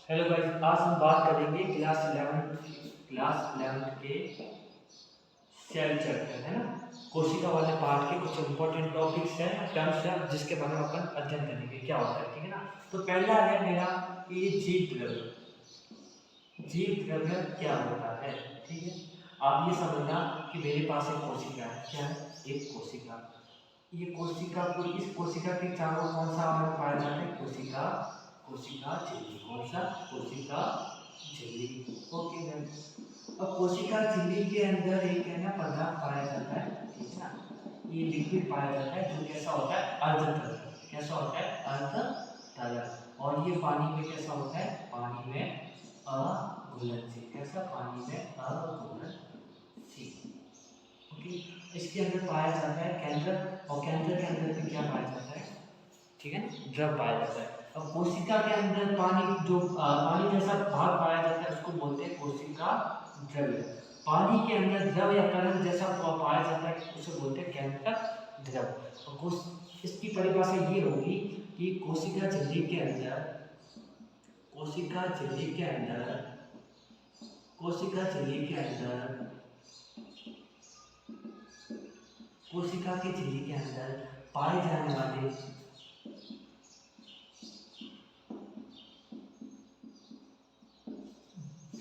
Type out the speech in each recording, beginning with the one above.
Hello guys, आज हम बात करेंगे क्लास 11 के सेल चैप्टर है ना, कोशिका वाले पार्ट के कुछ इंपॉर्टेंट टॉपिक्स हैं, टर्म्स हैं जिसके बारे में अपन अध्ययन करेंगे क्या होता है, ठीक है ना। तो पहला है मेरा कि ये जीव द्रव्य। जीव द्रव्य क्या होता है, ठीक है। आप ये समझना कि मेरे पास एक कोशिका है, क्या है, एक कोशिका। ये कोशिका को, इस कोशिका के चारों कौन सा आवरण पाया जाता है, कोशिका कोशिका झिल्ली। कौन सा, कोशिका झिल्ली। Okay ma'am. अब कोशिका झिल्ली के अंदर एक है ना पदार्थ पाया जाता है, ठीक है ना। ये लिक्विड पाया जाता है जो कैसा होता है, अर्धतरल। कैसा होता है, अर्धतरल। और ये पानी में कैसा होता है, पानी में अघुलनशील। कैसा, पानी में अघुलनशील। ओके। इसके अंदर पाया जाता है केंद्रक, और केंद्रक के अंदर भी क्या पाया जाता है, ठीक है ना, द्रव पाया जाता है। अब कोशिका के अंदर पानी, जो पानी जैसा भाग पाया जाता है उसको बोलते हैं कोशिका द्रव्य। पानी के अंदर द्रव या तरल जैसा पाया जाता है उसे बोलते हैं केंद्रक द्रव। और इसकी परिभाषा ये होगी कि कोशिका झिल्ली के अंदर, कोशिका झिल्ली के अंदर, कोशिका झिल्ली के अंदर, कोशिका की झिल्ली के अंदर पाए जाने वाले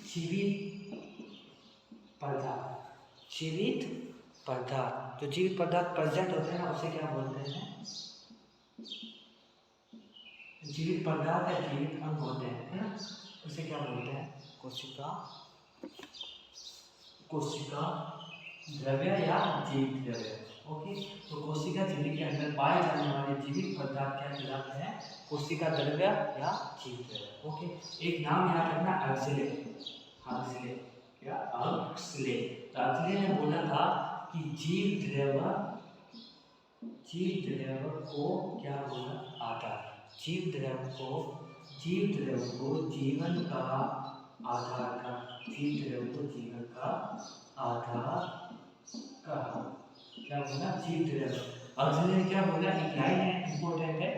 जीवित पदार्थ, जीवित पदार्थ, जो जीवित पदार्थ प्रेजेंट होते हैं ना उसे क्या बोलते हैं, जीवित पदार्थ या जीवित अंग होते हैं, है ना, उसे क्या बोलते हैं, कोशिका, कोशिका द्रव्य या जीवित द्रव्य। ओके। तो कोशिका झिल्ली के अंदर पाए जाने वाले जीवित पदार्थ क्या कहलाते हैं, कोशिका द्रव्य या जीवित द्रव्य। ओके। एक नाम याद रखना, अक्सले। अक्सले क्या, अक्सले। तो अक्सले ने बोला था कि जीव द्रव्य को क्या बोला, आधार। जीव द्रव्य को जीवन का आधार का, जीव द्रव्य को जीवन का आधार का क्या बोला, जीव द्रव्य। अक्सले ने क्या बोला, एक लाइन है इंपॉर्टेंट है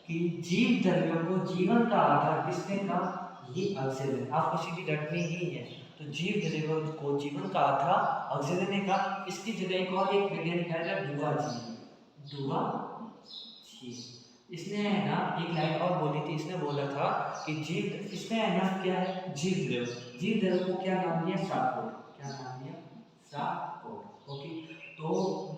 कि जीव द्रव्य को जीवन का आधार किसने कहा, ये अक्सले। आपको सीधी रटनी ही है। तो जीव द्रव्य को जीवन का आधार अक्सले ने कहा। इसकी जगह एक और एक वैज्ञानिक है डुआ जी। इसने है ना एक लाइन और बोली थी, इसने बोला था कि जीव, इसने है ना क्या है, जीव द्रव्य, जीव द्रव्य को क्या नाम दिया, सार्कोड। क्या नाम दिया, सार्कोड। ओके। तो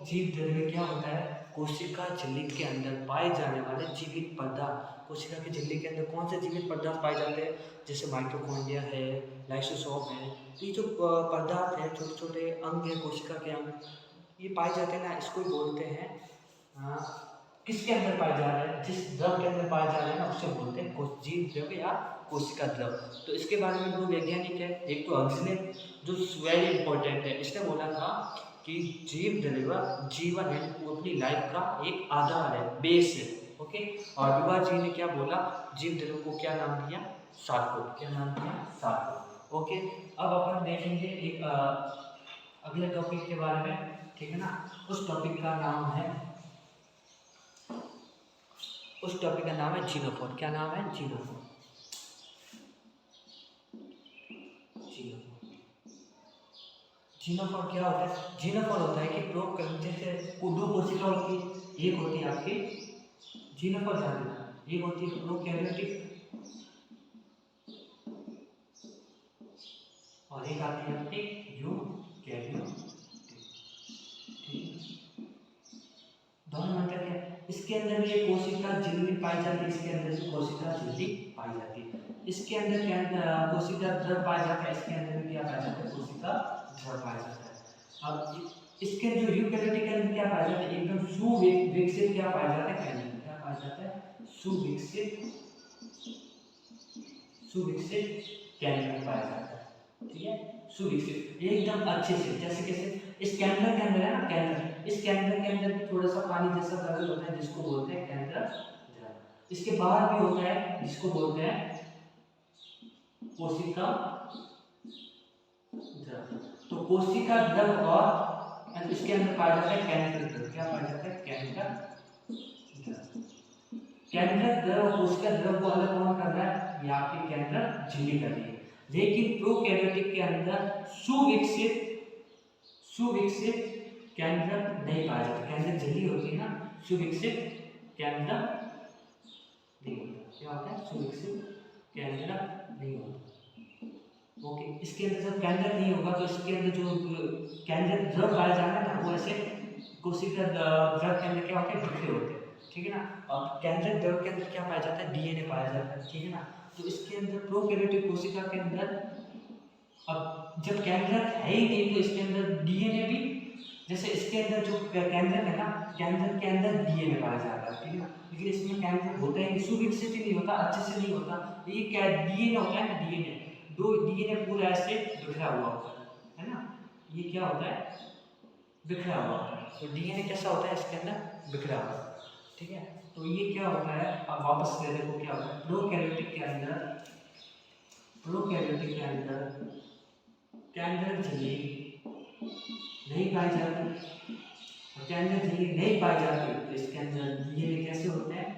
जीव द्रव्य क्या होता है, कोशिका झिल्ली के अंदर पाए जाने वाले जीवित पदार्थ। कोशिका की झिल्ली के अंदर कौन से जीवित पदार्थ पाए जाते हैं, जैसे माइटोकॉन्ड्रिया है, लाइसोसोम है। तो ये जो पदार्थ है, छोटे छोटे अंग है कोशिका के अंग, ये पाए जाते हैं ना, इसको बोलते हैं किसके अंदर पाए जा रहे हैं, जिस द्रव के अंदर पाए जा रहे हैं ना उसे बोलते हैं जीव द्रव्य या कोशिका द्रव। तो इसके बारे में दो वैज्ञानिक है, एक तो अक्सले जो वेरी इंपॉर्टेंट है, इसने बोला था कि जीव द्रव्य जीवन है, वो अपनी लाइफ का एक आधार है, बेस है। ओके। और विभा जी ने क्या बोला, जीव द्रव्य को क्या नाम दिया, सार्कोड। क्या नाम दिया, सार्कोड। ओके। अब अपन देखेंगे एक अगले टॉपिक के बारे में, ठीक है ना। उस टॉपिक का नाम है, उस टॉपिक का नाम है जीनोफोर। क्या नाम है, जीनोफोर। जीनोफोर क्या होता है, जीनोफोर होता है कि जैसे दो कोशिका होती है, एक होती है आपकी जीनोफोर ध्यान देना, एक होती है प्रोकैरियोटिक और एक आती है आपकी यूकैरियोटिक। दोनों में अंतर क्या है, इसके अंदर भी एक कोशिका झिल्ली पाई जाती है, इसके अंदर भी कोशिका झिल्ली पाई जाती है। इसके अंदर क्या, कोशिका द्रव पाया जाता है, इसके अंदर भी क्या पाया जाता है, कोशिका द्रव पाया जाता है। अब इसके जो यूकैरियोटिक के अंदर क्या पाया जाता है, एकदम सुविकसित क्या पाया जाता है, कैंडल। क्या पाया जाता है, सुविकसित कैंडल पाया जाता है, ठीक है। सुविकसित एकदम अच्छे से, जैसे कैसे, इस कैंडल के अंदर है ना, कैंडल, इस कैंडल के अंदर भी थोड़ा सा पानी जैसा तरल होता है जिसको बोलते हैं कैंडल द्रव। इसके बाहर भी होता है जिसको बोलते हैं कोशिका द्रव। तो कोशिका द्रव और इसके अंदर पाया जाता है कैंडल द्रव। क्या पाया जाता है, कैंडल द्रव। केंद्रक द्रव और कोशिका द्रव को अलग कौन कर रहा है, ये आपके केंद्रक झिल्ली कर रही है। लेकिन प्रोकैरियोटिक के अंदर सुविकसित केंद्रक नहीं पाया जाता। केंद्रक झिल्ली होती है ना, सुविकसित केंद्रक नहीं होता। क्या होता है? सुविकसित केंद्रक नहीं होता। ओके, इसके अंदर जब केंद्रक नहीं होगा तो इसके अंदर जो केंद्रक द्रव पाया जाना है वो ऐसे कोशिका द्रव के अंदर क्या होते हैं? बिखरे होते हैं, ठीक है ना। अब केंद्रक द्रव के अंदर क्या पाया जाता है? डीएनए पाया जाता है, ठीक है ना। तो इसके अंदर प्रोकैरियोटिक कोशिका के अंदर अब जब केंद्रक है ही नहीं तो इसके अंदर डीएनए भी, जैसे इसके अंदर जो केंद्रक है ना, केंद्रक के अंदर डीएनए पाया जाता है, ठीक है ना। लेकिन इसमें केंद्रक होता है कि सुविकसित ही नहीं होता, अच्छे से नहीं होता। ये क्या डीएनए होता है ना, डीएनए दो डीएनए पूरा ऐसे बिखरा हुआ होता है ना। ये क्या होता है? बिखरा हुआ होता है। तो डीएनए कैसा होता है? इसके अंदर बिखरा हुआ, ठीक है। तो ये क्या होता है? अब वापस से देखो क्या होता है। प्रोकैरियोटिक के अंदर केंद्रक झिल्ली नहीं पाई जाती। केंद्रक झिल्ली नहीं पाई जाती तो इसके अंदर डीएनए कैसे होते हैं?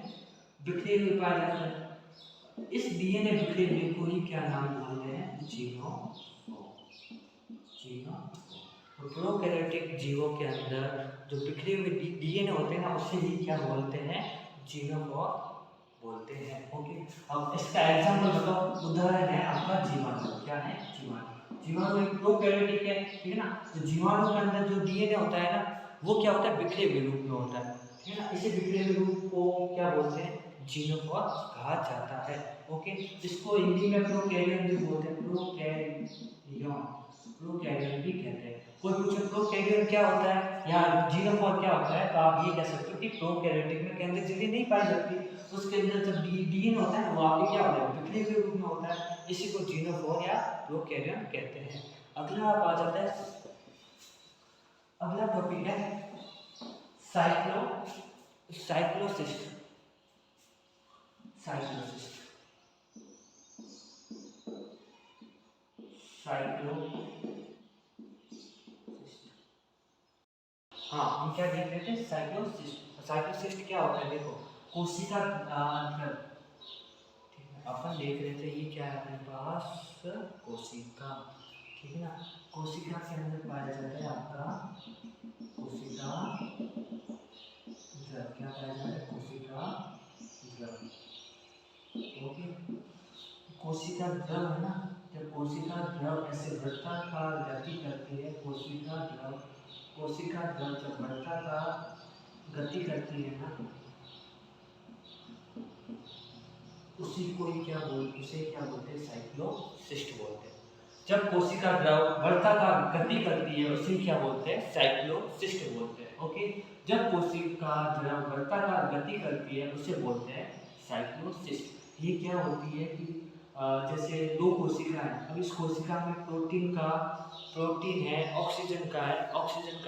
बिखरे हुए पाए जाते हैं। इस डीएनए बिखरे हुए को ही क्या नाम बोलते हैं? तो प्रोकैरियोटिक जीवों के अंदर जो बिखरे हुए डीएनए होते हैं ना, उससे ही क्या बोलते हैं? जीनोफोर बोलते हैं। ओके, अब इसका एग्जांपल बताओ। उदाहरण है आपका जीवाणु। क्या है? जीवाणु एक प्रोकैरियोटिक है, ठीक है ना। तो जीवाणु के अंदर जो डीएनए होता है ना, वो क्या होता है? बिखरे हुए रूप में होता है, ठीक है ना। इसे बिखरे हुए रूप को क्या बोलते हैं? जीनोफोर कहा जाता है। ओके, इसको हिंदी में प्रोकैरियन भी बोलते हैं। प्रोकैरियन भी कहते हैं। कोई पूछे प्रोकैरियन क्या होता है या जीनोफोर क्या होता है, तो आप ये कह सकते हो कि प्रोकैरियोटिक में केंद्रक झिल्ली नहीं पाई जाती, उसके अंदर जब डीएनए होता है वो आपके क्या होता है? बिखरे हुए रूप में होता है। इसी को जीनोफोर या प्रोकैरियन कहते हैं। अगला आप आ जाता है, अगला टॉपिक है साइक्लोसिस्ट। हाँ, हम क्या देख रहे थे? साइक्लोसिस्ट क्या होता है? देखो, कोशिका द्रव, ठीक है, अपन देख रहे थे ये क्या है अपने पास? कोशिका, ठीक है ना। कोशिका के अंदर पाया जाता है आपका कोशिका द्रव। क्या पाया जाता है? कोशिका द्रव। ओके, कोशिका द्रव है ना, जब कोशिका द्रव ऐसे वृत्ताकार गति करती है, कोशिका द्रव जब वृत्ताकार गति करती है ना, उसे क्या बोलते हैं? साइक्लोसिस्ट बोलते हैं। जब कोशिका द्रव वृत्ताकार गति करती है उसे क्या बोलते हैं? साइक्लोसिस्ट बोलते हैं। ओके, जब कोशिका द्रव वृत्ताकार गति करती है उसे बोलते हैं साइक्लोसिस्ट। ये क्या होती है कि जैसे दो कोशिका है, अब इस कोशिका में प्रोटीन है, ऑक्सीजन का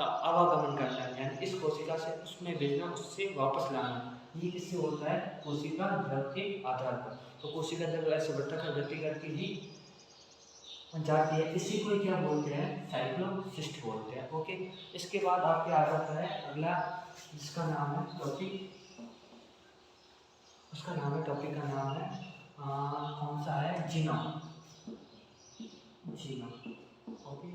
आवागमन करना है, यानी इस कोशिका से उसमें भेजना, उससे वापस लाना। ये किससे होता है? कोशिका द्रव के आधार पर। तो कोशिका द्रव ऐसे वृत्ताकार गति करके ही जाती है, इसी को क्या बोलते हैं? साइक्लोसिस्ट बोलते हैं। ओके, इसके बाद आपके आ जाता है अगला, जिसका नाम है टॉपिक, टॉपिक का नाम है कौन सा है? जीनोम। ओके,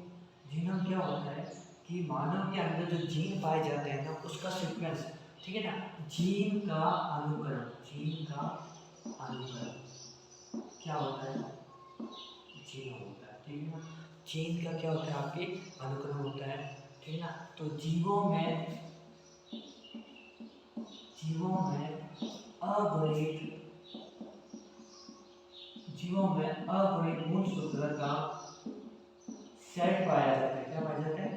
जीनोम क्या होता है कि मानव के अंदर जो जीन पाए जाते हैं ना, उसका सीक्वेंस, ठीक है ना। जीन का अनुकरण क्या होता है? जीनोम होता है, ठीक है ना। जीन का क्या होता है? आपके अनुकरण होता है, ठीक है ना। तो जीवों में अगुणित गुणसूत्र का सेट पाया जाता है। क्या पाया जाता है?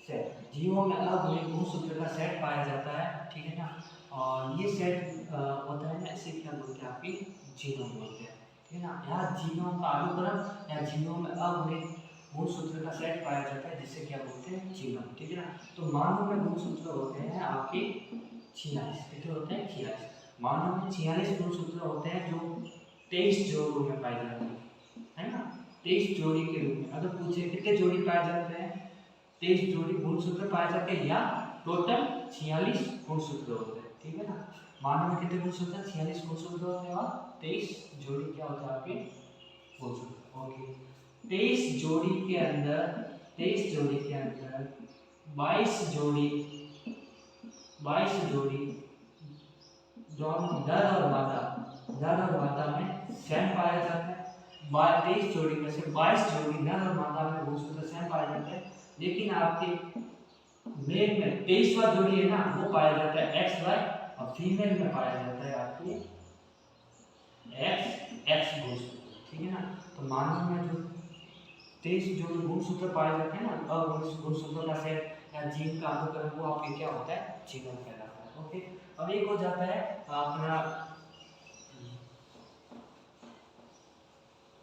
सेट। जीवों में अगुणित गुणसूत्र का सेट पाया जाता है, ठीक है ना। और ये सेट होता है ना, इसे क्या बोलते हैं? आपकी जीनोम बोलते हैं, ठीक है ना। यहाँ जीनोम का अनुक्रम या जीनोम में अगुणित गुणसूत्र का सेट पाया जाता है, जिसे क्या बोलते हैं? जीनोम, ठीक है ना। तो मानव में गुणसूत्र होते हैं आपके 46। कितने होते हैं? 46। मानव में 46 गुणसूत्र होते हैं जो 23 जोड़ों में पाए जाते हैं, है ना। 23 जोड़ी के रूप में अगर पूछे कितने जोड़ी पाए जाते हैं? 23 जोड़ी गुणसूत्र पाए जाते हैं, या टोटल 46 गुणसूत्र होते हैं, ठीक है ना। मानव में कितने गुणसूत्र? 46 गुणसूत्र होते हैं और 23 जोड़ी क्या होता है? आपके गुणसूत्र। ओके, 23 जोड़ी के अंदर 22 जोड़ी दोनों नर और मादा में सेम पाया जाता है। 23 जोड़ी में से 22 जोड़ी नर और मादा में गुणसूत्र सेम पाया जाता है, लेकिन आपके मेल में 23वां जोड़ी है ना, वो पाया जाता है एक्स वाई, और फीमेल में पाया जाता है आपके एक्स एक्स गुणसूत्र। ठीक है ना। तो मानव में जो 23 जोड़ी गुणसूत्र पाए जाते हैं ना, गुणसूत्रों का सेट या जीन का अनुक्रम, वो आपके क्या होता है, जीनोम कहलाता है। ओके, अब एक हो जाता है अपना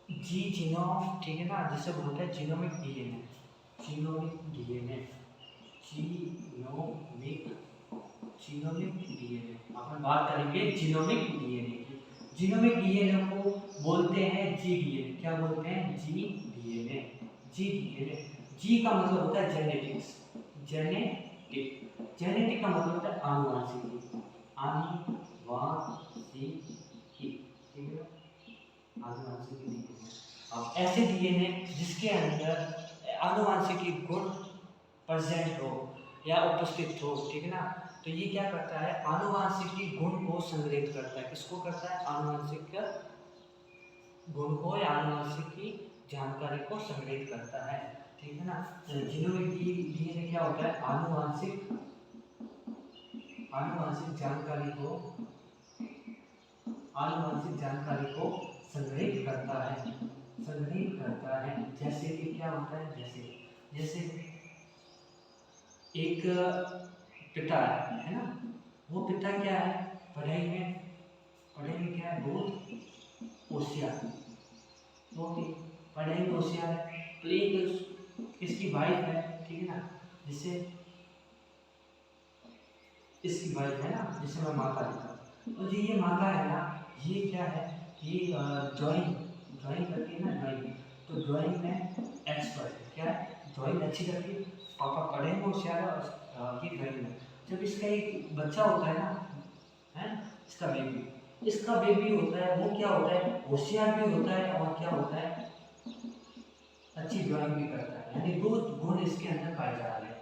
जीनोम। ठीक है ना, जिसे बोलते हैं जीनोमिक डीएनए। जीनोमिक डीएनए अपन बात करेंगे जीनोमिक डीएनए की। जीनोमिक डीएनए को बोलते हैं जी डीएनए। क्या बोलते हैं, जी डीएनए। जी डीएनए, जी का मतलब होता है जेनेटिक्स। जेनेटिक का मतलब होता है आनुवांशिकी। ठीक है, आनुवांशिकी। अब ऐसे डीएनए जिसके अंदर आनुवांशिकी गुण प्रेजेंट हो या उपस्थित हो, ठीक है ना, तो ये क्या करता है, आनुवांशिकी गुण को संग्रहित करता है। किसको करता है, आनुवांशिक गुण को या आनुवांशिकी जानकारी को संग्रहित करता है। ठीक है ना। जीनोमिक डीएनए क्या होता है, आनुवांशिक जानकारी को संग्रहित करता है। जैसे कि क्या होता है, जैसे एक पिता है ना, वो पिता क्या है, पढ़ाई में क्या है, बहुत होशियार। ओके, पढ़ाई में होशियार है। तो एक इसकी वाइफ है, ठीक है ना, जिसे इसकी वाइफ है ना, जिसे मैं माता लिखा। और जो ये माता है ना, ये क्या है, ये ड्राइंग करती है ना, ड्राइंग। तो ड्राइंग में एक्सपर्ट है। क्या है, ड्राइंग अच्छी करती है। पापा पढ़े में होशियार है और ये ड्राइंग में। जब इसका एक बच्चा होता है ना, है, इसका बेबी होता है, वो क्या होता है, होशियार भी होता है और क्या होता है, अच्छी ड्राइंग भी करता है। यानी दो गुण इसके अंदर पाए जा रहे हैं,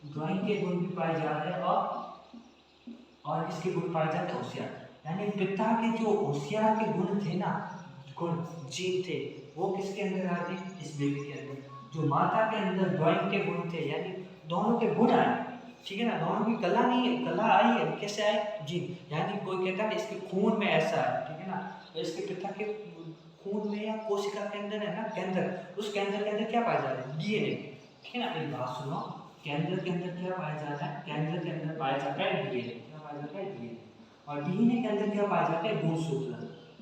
ड्राइंग के गुण भी पाए जा रहे हैं और इसके गुण पाए जाते हैं होशियार। यानी पिता के जो होशियार के गुण थे ना, गुण जीन थे, वो किसके अंदर आ गए, इस बेबी के अंदर। जो माता के अंदर ड्राइंग के गुण थे, यानी दोनों के गुण आए। ठीक है ना, दोनों की कला नहीं है, कला आई है, कैसे आए, जीन। यानी कोई कहता है इसके खून में ऐसा है, ठीक है ना, तो इसके पिता के खून में या कोशिका के अंदर है ना, केंद्र, उस केंद्र के अंदर क्या पाया जा रहा है, डीएनए। ठीक है ना, एक बात सुनो, केंद्र के अंदर क्या पाया जाता है, केंद्र के अंदर पाया जाता है डीएनए। क्या पाया जाता है, डीएनए। और डीएनए के अंदर क्या पाया जाता है, गुणसूत्र।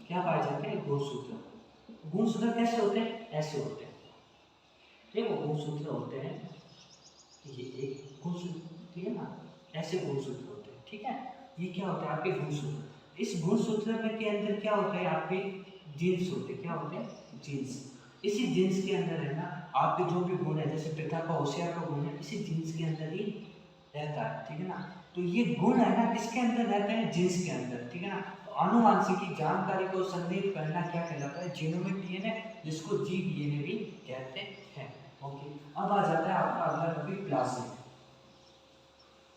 क्या पाए जाते हैं, गुणसूत्र। गुणसूत्र कैसे होते हैं, ऐसे होते हैं। देखो गुणसूत्र होते हैं, ये एक गुणसूत्र, ठीक है ना, ऐसे गुणसूत्र होते हैं। ठीक है, ये क्या होता है, आपके गुणसूत्र। इस गुणसूत्र में के अंदर क्या होता है, आपके जीन्स होते हैं। क्या होते हैं, जीन्स। इसी जीन्स के अंदर है ना, आपके जो भी गुण है, जैसे पिता का होशियार का गुण है, इसी जीन्स के अंदर ही रहता है। ठीक है ना, तो ये गुण है ना, किसके अंदर रहते हैं, जीन्स के अंदर। ठीक है ना, तो आनुवांशिकी जानकारी को संग्रहित करना क्या कहलाता है, जीनोमिक डीएनए, जिसको जी डीएनए भी कहते हैं। ओके, अब आ जाता है आपका अगला topic, plasmid.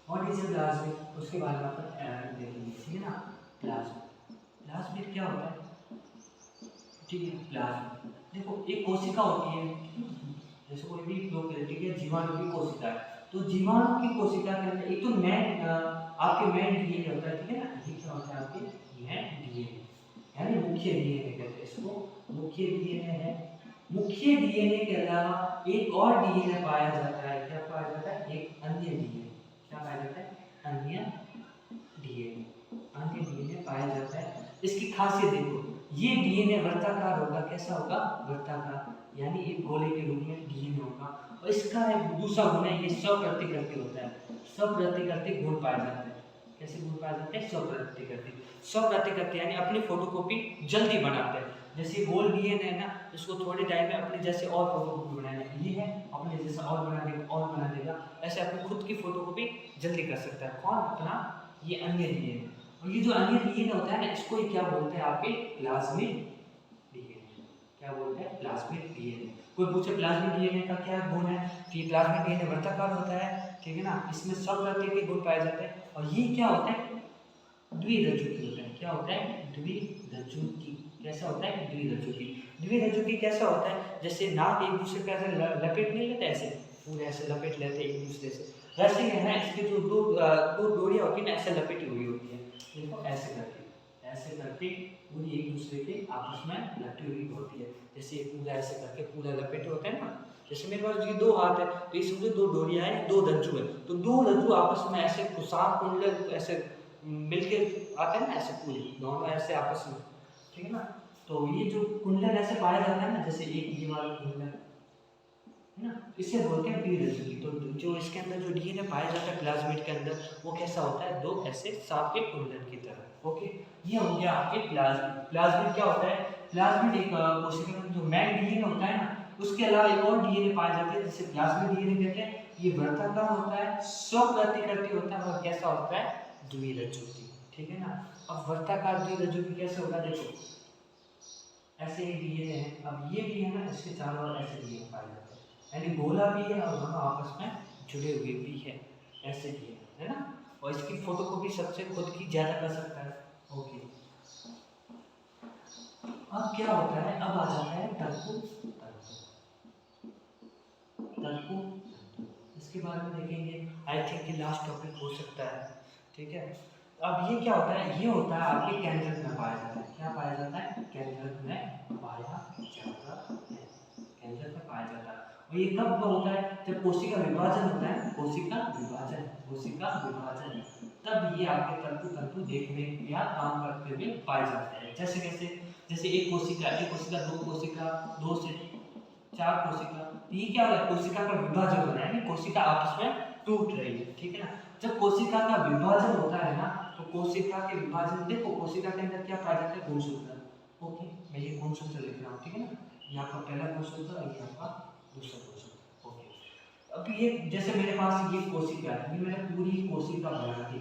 What is a plasmid, उसके बारे में अपन देखेंगे। ठीक है ना, प्लाज्मिड क्या होता है, ठीक है। प्लाज्मिड देखो, एक कोशिका होती है, जैसे कोई भी प्रोकैरियोटिक है, जीवाणु की कोशिका है। तो जीवाणु की कोशिका के अंदर एक तो आपके मेन डीएनए होता है। ठीक है ना, ये क्या होता है, आपके मेन डीएनए, यानी मुख्य डीएनए कहते हैं इसको, मुख्य डीएनए है। मुख्य डीएनए के अलावा एक और डीएनए पाया जाता है। क्या पाया जाता है, एक अन्य डीएनए। क्या पाया जाता है, अन्य डीएनए पाया जाता है। इसकी खासियत देखो, ये डीएनए वर्ताकार होगा। कैसा होगा, वर्ताकार, यानी एक गोले के रूप में डीएनए होगा। और इसका एक दूसरा गुण है, ये स्वप्रतिकृति होता है। स्वप्रतिकृति गुण पाए जाते हैं। कैसे गुण पाए जाते हैं, स्वप्रतिकृति यानी अपनी फोटोकॉपी जल्दी बनाते हैं। जैसे गोल डीएनए है ना, इसको थोड़े टाइम में अपने जैसे और फोटोकॉपी बनाना, ये है अपने जैसा और बना देगा। ऐसे अपनी खुद की फोटोकॉपी जल्दी कर सकता है। कौन, अपना ये अन्य डीएनए। और ये जो अन्य डीएनए होता है ना, इसको ही क्या बोलते हैं, आपके प्लाज्मिड डीएनए। क्या बोलते हैं, प्लाज्मिक डीएनए। कोई पूछे प्लाज्मिक डीएनए का क्या गुण है, तो ये प्लाज्मिक डीएनए वर्ताकार होता है, ठीक है ना, इसमें सब प्रकार के गुण पाए जाते हैं। और ये क्या होता है, द्विरज्जुकी होता है। क्या होता है, द्विरज्जुकी। कैसा होता है, द्विरज्जुकी। द्विरज्जुकी कैसा होता है, जैसे नाक एक दूसरे पे ऐसे लपेट नहीं लेते, ऐसे पूरे ऐसे लपेट लेते एक दूसरे से, वैसे ही है ना, इसके जो दो डोरियां होती है ना, ऐसे लपेटी हुई होती है, देखो ऐसे करके पूरी एक दूसरे के आपस में लपटी हुई होती है। जैसे पूरा ऐसे करके पूरा लपेटे होते हैं ना, जैसे मेरे पास ये दो हाथ है, तो इसमें जो दो डोरियां हैं, दो रज्जु है, तो दो रज्जु आपस में ऐसे सांप कुंडल ऐसे मिलके आते हैं ना, ऐसे पूरे दोनों ऐसे आपस में, ठीक है ना। तो ये जो कुंडल ऐसे पाया जाता है ना, जैसे एक ये वाला कुंडल है ना, इसे बोलते हैं द्विरज्जुकी। तो जो इसके अंदर जो डीएनए पाया जाता है प्लाज्मिड के अंदर, वो कैसा होता है, दो ऐसे सांप के कुंडल की तरह। ओके, ये हो गया आपके प्लाज्मिड। प्लाज्मिड क्या होता है, प्लाज्मिड एक कोशिका में जो मेन डीएनए होता है ना, उसके अलावा एक और डीएनए पाया जाता है जिसे प्लाज्मिड डीएनए कहते हैं। ये वर्ताकार होता है, स्वप्रतिकृति होता है, और कैसा होता है, द्विरज्जुकी, ठीक है ना। अब वर्ताकार द्विरज्जुकी कैसे होगा, देखो ऐसे ही डीएनए है, अब ये भी है ना, इसके चारों ओर ऐसे डीएनए पाए जाते हैं, यानी गोला भी है और दोनों आपस में जुड़े हुए भी है, ऐसे डीएनए है ना। और इसकी फोटोकॉपी सबसे खुद की ज्यादा कर सकता है। ओके, अब क्या होता है, अब आ जाता है तंतु। तंतु इसके बारे में देखेंगे, आई थिंक ये लास्ट टॉपिक हो सकता है, ठीक है। अब ये क्या होता है, ये होता है आपके केंद्रक में पाया जाता है। क्या पाया जाता है, केंद्रक में पाया जाता है, केंद्रक में पाया जाता है। और ये कब होता है, जब कोशिका विभाजन होता है, कोशिका विभाजन, तब ये आपके तंतु तंतु देखने या काम करते हुए पाए जाते हैं। जैसे कैसे, जैसे एक कोशिका, दो कोशिका, दो से चार कोशिका, तो ये क्या हो रहा है, कोशिका का विभाजन हो रहा है, यानी कोशिका आपस में टूट रही है, ठीक है ना। जब कोशिका का विभाजन होता है ना, तो कोशिका के विभाजन, देखो कोशिका के अंदर क्या पाया जाता है, गुणसूत्र। ओके, मैं ये गुणसूत्र लिख रहा हूँ, ठीक है ना, ये आपका पहला गुणसूत्र और ये आपका दूसरा गुणसूत्र। ओके, अब ये जैसे मेरे पास ये कोशिका है, ये मैंने पूरी कोशिका बना दी,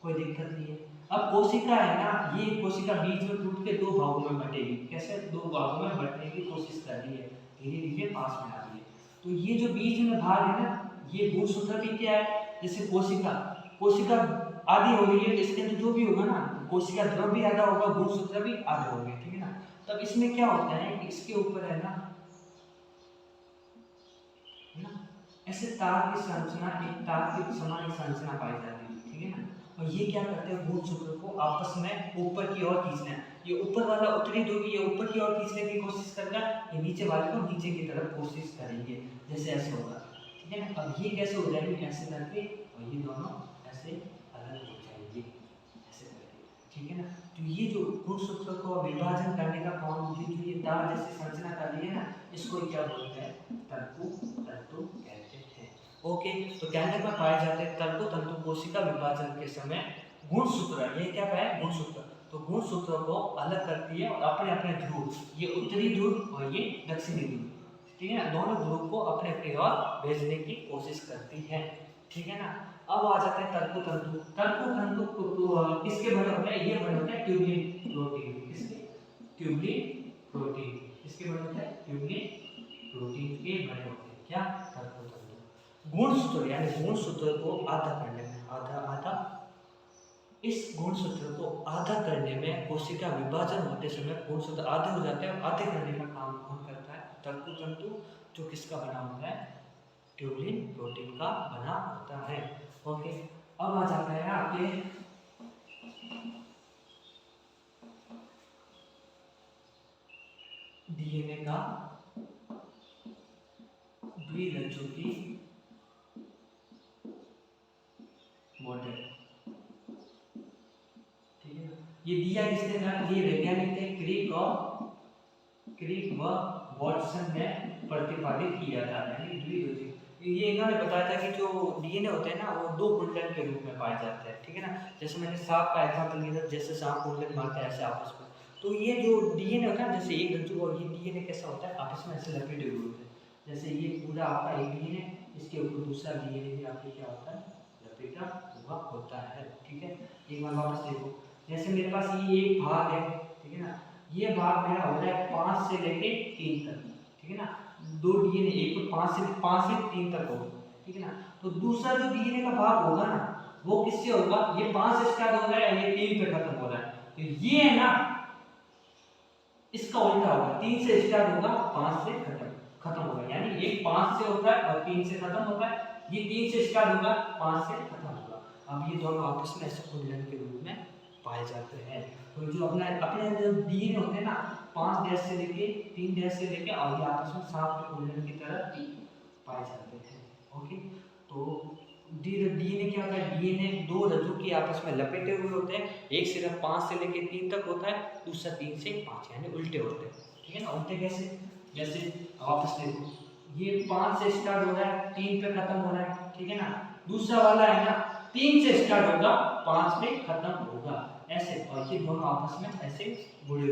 कोई दिक्कत नहीं है। अब कोशिका है ना, ये कोशिका बीच में टूट के दो भागों में बटेगी, कैसे, दो भागों में बटने की कोशिश कर रही है, धीरे धीरे पास में आ रही है। तो ये जो बीच में भाग है ना, ये गुणसूत्र भी क्या है, जैसे कोशिका कोशिका आधी हो गई है, तो इसके अंदर जो भी होगा ना, कोशिका द्रव भी आधा होगा, गुणसूत्र भी आधे होंगे, ठीक है ना। तब इसमें क्या होता है कि इसके ऊपर है ना ऐसे तार की संरचना, एक तार की समान एक संरचना पाई जाती है, ठीक है ना। और ये क्या करते हैं, गुणसूत्र को आपस में ऊपर की ओर खींचना है, ये ऊपर वाला उत्तरी ध्रुव ये ऊपर की ओर खींचने की कोशिश करेगा, ये नीचे वाले को नीचे की तरफ कोशिश करेंगे, जैसे ऐसे होगा, ठीक है ना। अब ये कैसे हो जाएंगे, ऐसे करके, और ये दोनों ऐसे अलग हो जाएंगे, ऐसे करके, ठीक है ना। तो ये जो गुणसूत्र को विभाजन करने का काम, ये तार जैसी संरचना कर रही है ना, इसको क्या बोलते हैं, तंतु तंतु कहते हैं। ओके, तो केंद्रक में पाए जाते हैं तंतु तंतु कोशिका विभाजन के समय गुणसूत्र, ये क्या है, गुणसूत्र, तो गुणसूत्रों को अलग करती है और अपने अपने ध्रुव, ये उत्तरी ध्रुव और ये दक्षिणी ध्रुव, ठीक है ना, दोनों ध्रुव को अपने अपनी ओर भेजने की कोशिश करती है, ठीक है ना। अब आ जाते हैं तंतु तंतु। तंतु तंतु किसके बने होते हैं, ये बने होते हैं ट्यूबुलिन प्रोटीन, किसके, ट्यूबुलिन प्रोटीन, किसके बने होते हैं, ट्यूबुलिन प्रोटीन के बने होते हैं, क्या, तंतु तंतु। गुणसूत्र यानी गुणसूत्र को आधा करने में, आधा इस गुणसूत्र को आधा करने में, कोशिका विभाजन होते समय गुणसूत्र आधे हो जाते हैं, और आधे करने का काम कौन करता है, तंतु तंतु, जो किसका बना होता है, ट्यूबुलिन प्रोटीन का बना होता है। ओके, अब आ जाता है आपके डीएनए का द्विरज्जुकी मॉडल, ठीक है। ये दिया किसने था, ये वैज्ञानिक थे क्रिक व वाटसन ने प्रतिपादित किया था, यानी द्विरज्जुकी। ये इन्होंने बताया था कि जो डीएनए होते हैं ना, वो दो कुंडल के रूप में पाए जाते हैं, ठीक है ना। जैसे मैंने सांप का एग्जांपल दिया था, जैसे सांप कुंडल मारते हैं ऐसे आपस में, तो ये जो डीएनए होता है, जैसे एक रज्जु, और ये डीएनए कैसा होता है, आपस में ऐसे लपेटे हुए होते हैं, जैसे ये पूरा आपका एक डीएनए, इसके ऊपर दूसरा डीएनए भी आपके क्या होता है, लपेटा हुआ होता है, ठीक है। एक बार वापस देखो, जैसे मेरे पास ये एक भाग है, ठीक है ना, ये भाग मेरा हो रहा है 5 से लेके 3 तक, ठीक है ना। दो डीएनए, एक तो 5 से 3 तक होगा, ठीक है ना। तो दूसरा जो डीएनए का भाग होगा ना वो किससे होगा, ये 5 से स्टार्ट हो रहा है, ये 3 पे खत्म हो रहा है, तो ये है ना इसका उल्टा होगा, 3 से स्टार्ट होगा 5 से खत्म होगा, यानी ये 5 से होता है और 3 से खत्म होता है, ये 3 से स्टार्ट होगा 5 से खत्म होगा। अब ये दोनों आपस में ऐसे कुंडलन के रूप में पाए जाते हैं। तो जो अपने अपने जो डीएनए होते हैं ना 5 डैश से लेके 3 डैश से लेके और ये आपस में 7 के कुंडलन की तरह पाए जाते हैं। ओके, तो डीएनए क्या होता है, डीएनए दो रज्जु की आपस में लपेटे हुए होते हैं, एक सिर्फ 5 से लेके 3 तक होता है, दूसरा 3 से 5 यानी उल्टे होते हैं, ठीक है ना। उल्टे कैसे, जैसे वापस देखो, ये 5 से स्टार्ट हो रहा है 3 पे खत्म हो रहा है, ठीक है ना। दूसरा वाला है ना 3 से स्टार्ट होगा 5 पे खत्म होगा, ऐसे, और ये दोनों आपस में ऐसे जुड़े